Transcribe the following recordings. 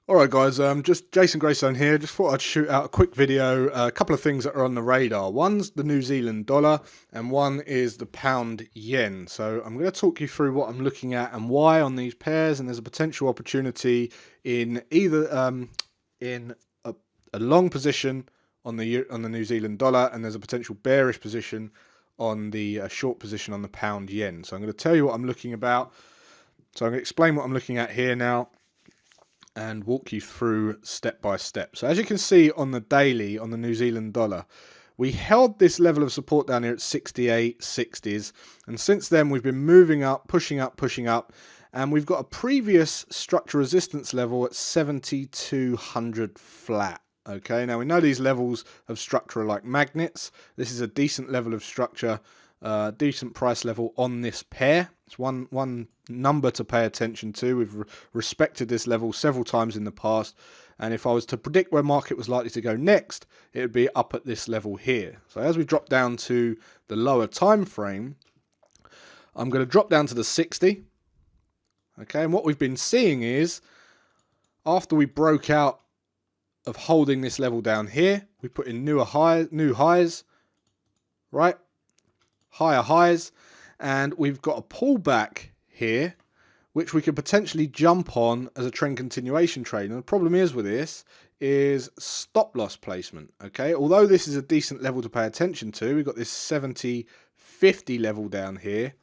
Alright guys, just Jason Graystone here. Just thought I'd shoot out a quick video, a couple of things that are on the radar. One's the New Zealand dollar and one is the pound yen. So I'm going to talk you through what I'm looking at and why on these pairs, and there's a potential opportunity in either in a long position on the New Zealand dollar, and there's a potential bearish position on the short position on the pound yen. So I'm going to tell you what I'm looking about. So I'm going to explain what I'm looking at here now and walk you through step by step. So as you can see on the daily on the New Zealand dollar, we held this level of support down here at 68.60s, and since then we've been moving up, pushing up, and we've got a previous structure resistance level at 7,200 flat. Okay, now we know these levels of structure are like magnets. This is a decent level of structure, decent price level on this pair. It's one number to pay attention to. We've respected this level several times in the past, and if I was to predict where market was likely to go next, it would be up at this level here. So as we drop down to the lower time frame, I'm going to drop down to the 60. Okay, and what we've been seeing is after we broke out of holding this level down here, we put in new highs, right? Higher highs, and we've got a pullback here which we could potentially jump on as a trend continuation trade. And the problem is with this is stop loss placement. Okay, although this is a decent level to pay attention to, we've got this 70.50 level down here,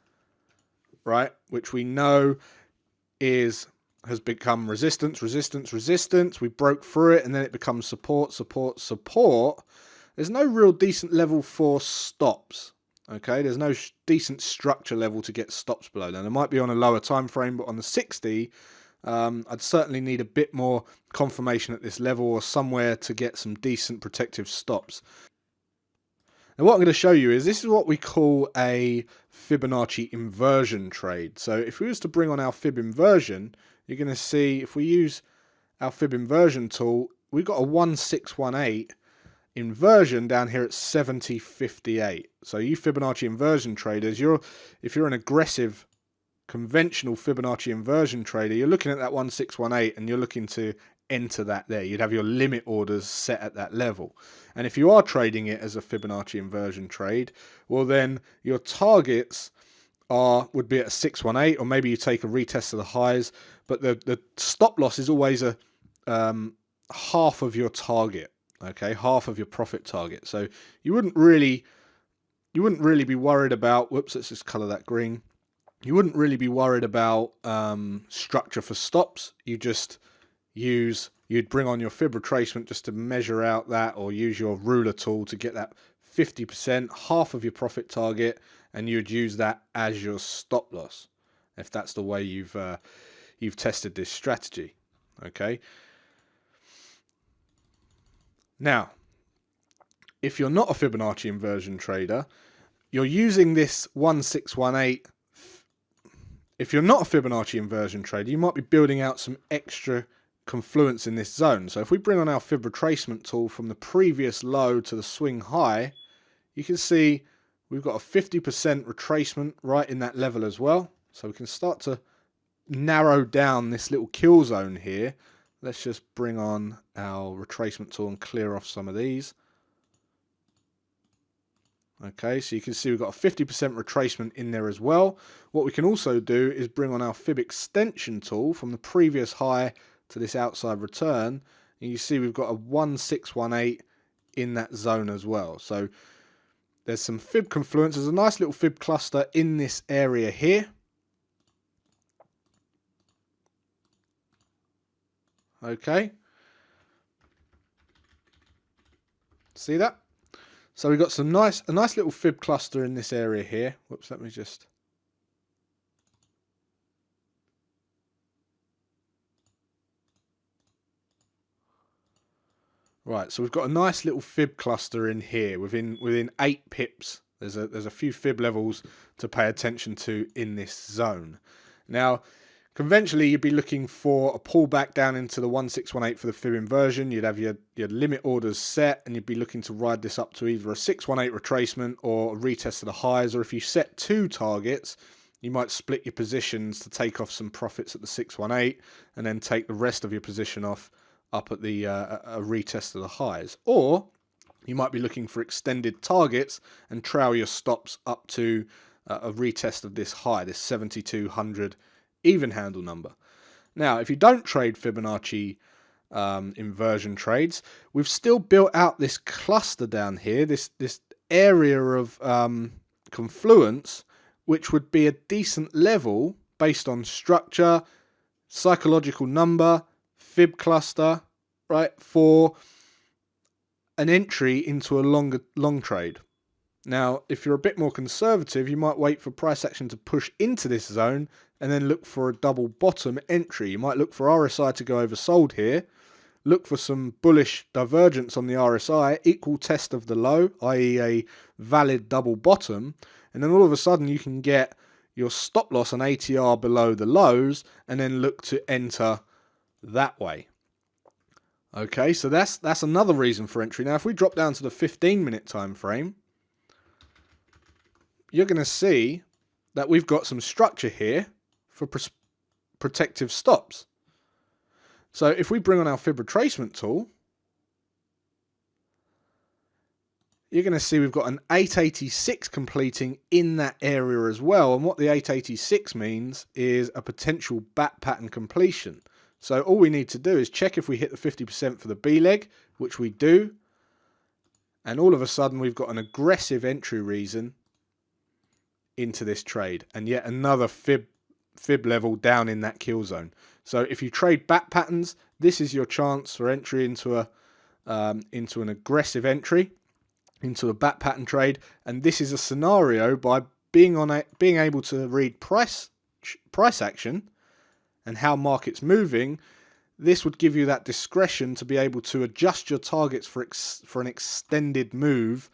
right, which we know has become resistance. We broke through it and then it becomes support. There's no real decent level for stops. Okay, there's no decent structure level to get stops below. Now, there might be on a lower time frame, but on the 60, I'd certainly need a bit more confirmation at this level or somewhere to get some decent protective stops. Now, what I'm going to show you is this is what we call a Fibonacci inversion trade. So if we was to bring on our Fib inversion, you're going to see if we use our Fib inversion tool, we've got a 1618 inversion down here at 70.58. So you Fibonacci inversion traders, if you're an aggressive conventional Fibonacci inversion trader, you're looking at that 1618 and you're looking to enter that there. You'd have your limit orders set at that level. And if you are trading it as a Fibonacci inversion trade, well then your targets would be at a 618, or maybe you take a retest of the highs, but the stop loss is always a half of your target. Okay, half of your profit target. So you wouldn't really be worried about, whoops, let's just color that green. You wouldn't really be worried about structure for stops. You'd bring on your Fib retracement just to measure out that, or use your ruler tool to get that 50%, half of your profit target, and you'd use that as your stop loss if that's the way you've tested this strategy. Okay. Now, if you're not a Fibonacci inversion trader, you're using this 1618. If you're not a Fibonacci inversion trader, you might be building out some extra confluence in this zone. So if we bring on our Fib retracement tool from the previous low to the swing high, you can see we've got a 50% retracement right in that level as well. So we can start to narrow down this little kill zone here. Let's just bring on our retracement tool and clear off some of these. Okay, so you can see we've got a 50% retracement in there as well. What we can also do is bring on our Fib Extension tool from the previous high to this outside return. And you see we've got a 1618 in that zone as well. So there's some Fib confluence. There's a nice little Fib cluster in this area here. Okay, see that? So we've got a nice little Fib cluster in this area here. Whoops, let me just. Right, so we've got a nice little Fib cluster in here within 8 pips. There's a few Fib levels to pay attention to in this zone. Now, conventionally, you'd be looking for a pullback down into the 1618 for the Fib inversion. You'd have your limit orders set, and you'd be looking to ride this up to either a 618 retracement or a retest of the highs. Or if you set 2 targets, you might split your positions to take off some profits at the 618 and then take the rest of your position off up at the a retest of the highs. Or you might be looking for extended targets and trail your stops up to a retest of this high, this 7200 even handle number. Now, if you don't trade Fibonacci inversion trades, we've still built out this cluster down here, this area of confluence, which would be a decent level based on structure, psychological number, fib cluster, right, for an entry into a long trade. Now, if you're a bit more conservative, you might wait for price action to push into this zone and then look for a double bottom entry. You might look for RSI to go oversold here, look for some bullish divergence on the RSI, equal test of the low, i.e. a valid double bottom, and then all of a sudden you can get your stop loss on ATR below the lows and then look to enter that way. Okay, so that's another reason for entry. Now, if we drop down to the 15-minute time frame, you're going to see that we've got some structure here for protective stops. So if we bring on our Fib retracement tool, you're going to see we've got an 886 completing in that area as well. And what the 886 means is a potential bat pattern completion. So all we need to do is check if we hit the 50% for the B leg, which we do. And all of a sudden we've got an aggressive entry reason into this trade. And yet another fib level down in that kill zone. So if you trade bat patterns, this is your chance for entry into an aggressive entry, into a bat pattern trade. And this is a scenario by being able to read price action and how market's moving. This would give you that discretion to be able to adjust your targets for an extended move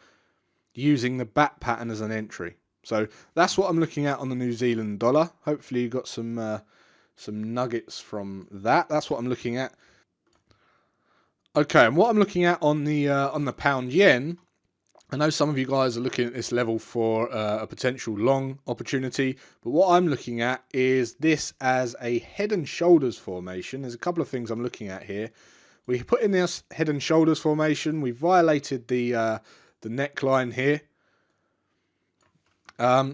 using the bat pattern as an entry. So that's what I'm looking at on the New Zealand dollar. Hopefully you got some nuggets from that. That's what I'm looking at. Okay, and what I'm looking at on the pound yen, I know some of you guys are looking at this level for a potential long opportunity, but what I'm looking at is this as a head and shoulders formation. There's a couple of things I'm looking at here. We put in this head and shoulders formation. We violated the neckline here.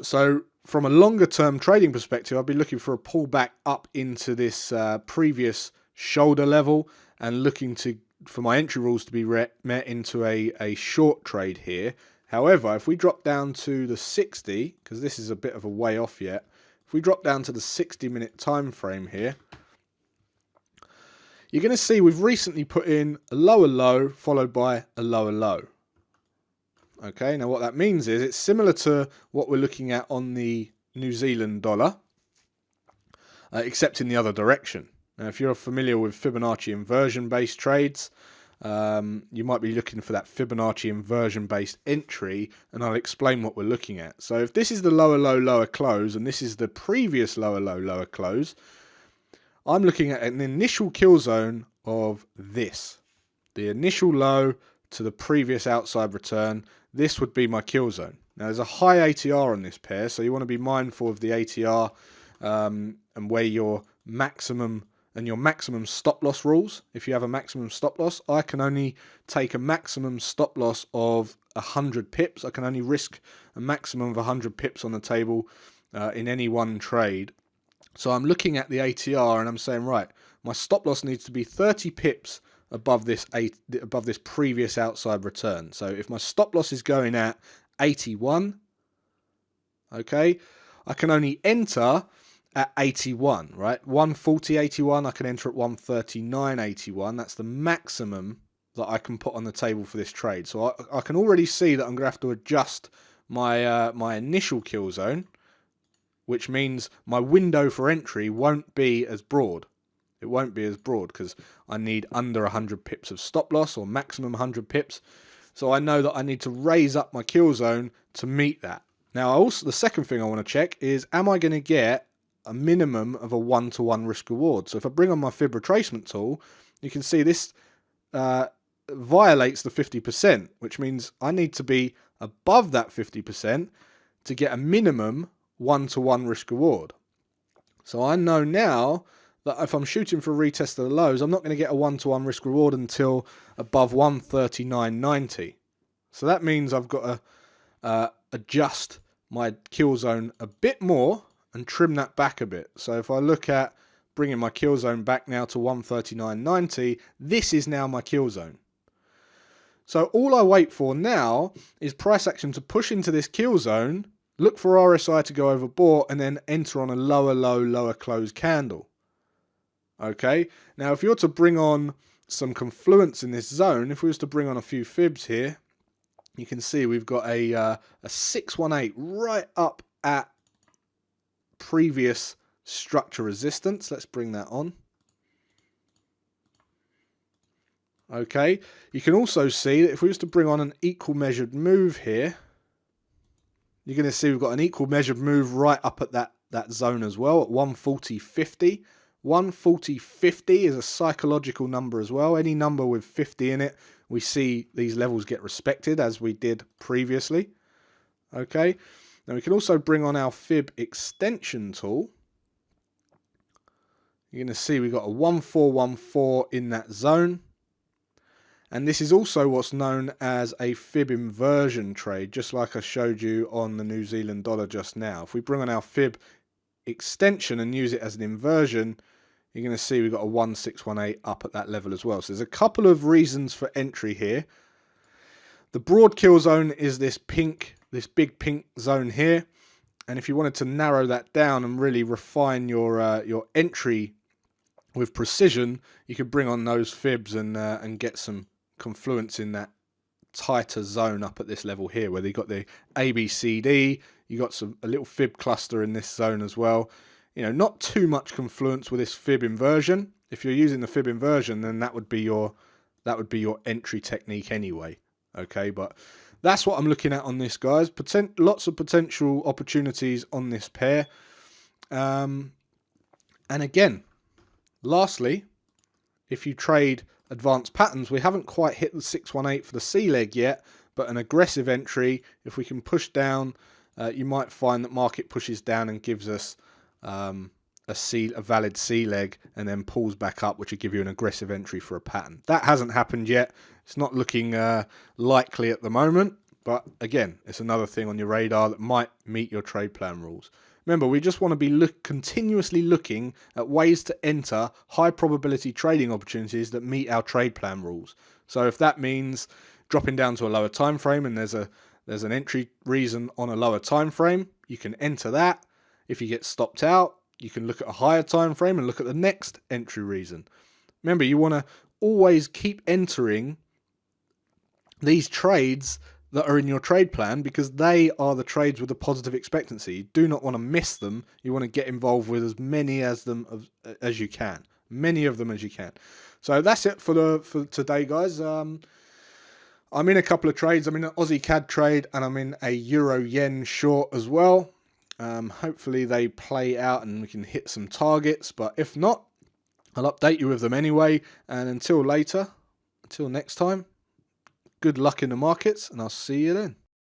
So from a longer term trading perspective, I'd be looking for a pullback up into this previous shoulder level and looking for my entry rules to be met into a short trade here. However, if we drop down to the 60, because this is a bit of a way off yet, if we drop down to the 60-minute time frame here, you're going to see we've recently put in a lower low followed by a lower low. Okay, now what that means is it's similar to what we're looking at on the New Zealand dollar, except in the other direction. Now, if you're familiar with Fibonacci inversion-based trades, you might be looking for that Fibonacci inversion-based entry, and I'll explain what we're looking at. So if this is the lower low, lower close, and this is the previous lower low, lower close, I'm looking at an initial kill zone of this. The initial low to the previous outside return. This would be my kill zone. Now there's a high ATR on this pair, so you want to be mindful of the ATR and where your maximum stop loss rules. If you have a maximum stop loss, I can only take a maximum stop loss of 100 pips. I can only risk a maximum of 100 pips on the table in any one trade. So I'm looking at the ATR and I'm saying, right, my stop loss needs to be 30 pips above this previous outside return. So if my stop loss is going at 81, okay, I can only enter at 81, right? 140.81, I can enter at 139.81. That's the maximum that I can put on the table for this trade. So I can already see that I'm going to have to adjust my my initial kill zone, which means my window for entry won't be as broad. It won't be as broad because I need under 100 pips of stop loss or maximum 100 pips. So I know that I need to raise up my kill zone to meet that. Now, the second thing I want to check is, am I going to get a minimum of a 1-to-1 risk reward? So if I bring on my Fib retracement tool, you can see this violates the 50%, which means I need to be above that 50% to get a minimum 1-to-1 risk reward. So I know now that if I'm shooting for a retest of the lows, I'm not going to get a 1-to-1 risk reward until above 139.90. So that means I've got to adjust my kill zone a bit more and trim that back a bit. So if I look at bringing my kill zone back now to 139.90, this is now my kill zone. So all I wait for now is price action to push into this kill zone, look for RSI to go overbought, and then enter on a lower low, lower close candle. Okay, now if you're to bring on some confluence in this zone, if we was to bring on a few fibs here, you can see we've got a 618 right up at previous structure resistance. Let's bring that on. Okay, you can also see that if we was to bring on an equal measured move here, you're going to see we've got an equal measured move right up at that zone as well at 140.50. 140.50 is a psychological number as well. Any number with 50 in it, we see these levels get respected as we did previously. Okay, now we can also bring on our Fib Extension tool. You're going to see we've got a 1414 in that zone. And this is also what's known as a Fib Inversion Trade, just like I showed you on the New Zealand dollar just now. If we bring on our Fib Extension and use it as an inversion, you're going to see we've got a 1618 up at that level as well. So there's a couple of reasons for entry here. The broad kill zone is this big pink zone here. And if you wanted to narrow that down and really refine your entry with precision, you could bring on those fibs and get some confluence in that tighter zone up at this level here, where they got the ABCD. You got a little fib cluster in this zone as well. You know, not too much confluence with this fib inversion. If you're using the fib inversion, then that would be your entry technique anyway. Okay, but that's what I'm looking at on this, guys. Lots of potential opportunities on this pair. And again, lastly, if you trade advanced patterns, we haven't quite hit the 618 for the C leg yet, but an aggressive entry, if we can push down, you might find that market pushes down and gives us a valid C leg and then pulls back up, which will give you an aggressive entry for a pattern. That hasn't happened yet. It's not looking likely at the moment, but again, it's another thing on your radar that might meet your trade plan rules. Remember, we just want to be continuously looking at ways to enter high probability trading opportunities that meet our trade plan rules. So if that means dropping down to a lower time frame and there's an entry reason on a lower time frame, you can enter that. If you get stopped out, you can look at a higher time frame and look at the next entry reason. Remember, you want to always keep entering these trades that are in your trade plan, because they are the trades with a positive expectancy. You do not want to miss them. You want to get involved with as many as as you can. Many of them as you can. So that's it for today, guys. I'm in a couple of trades. I'm in an Aussie CAD trade and I'm in a Euro Yen short as well. Hopefully they play out and we can hit some targets, but if not, I'll update you with them anyway. And until next time, good luck in the markets, and I'll see you then.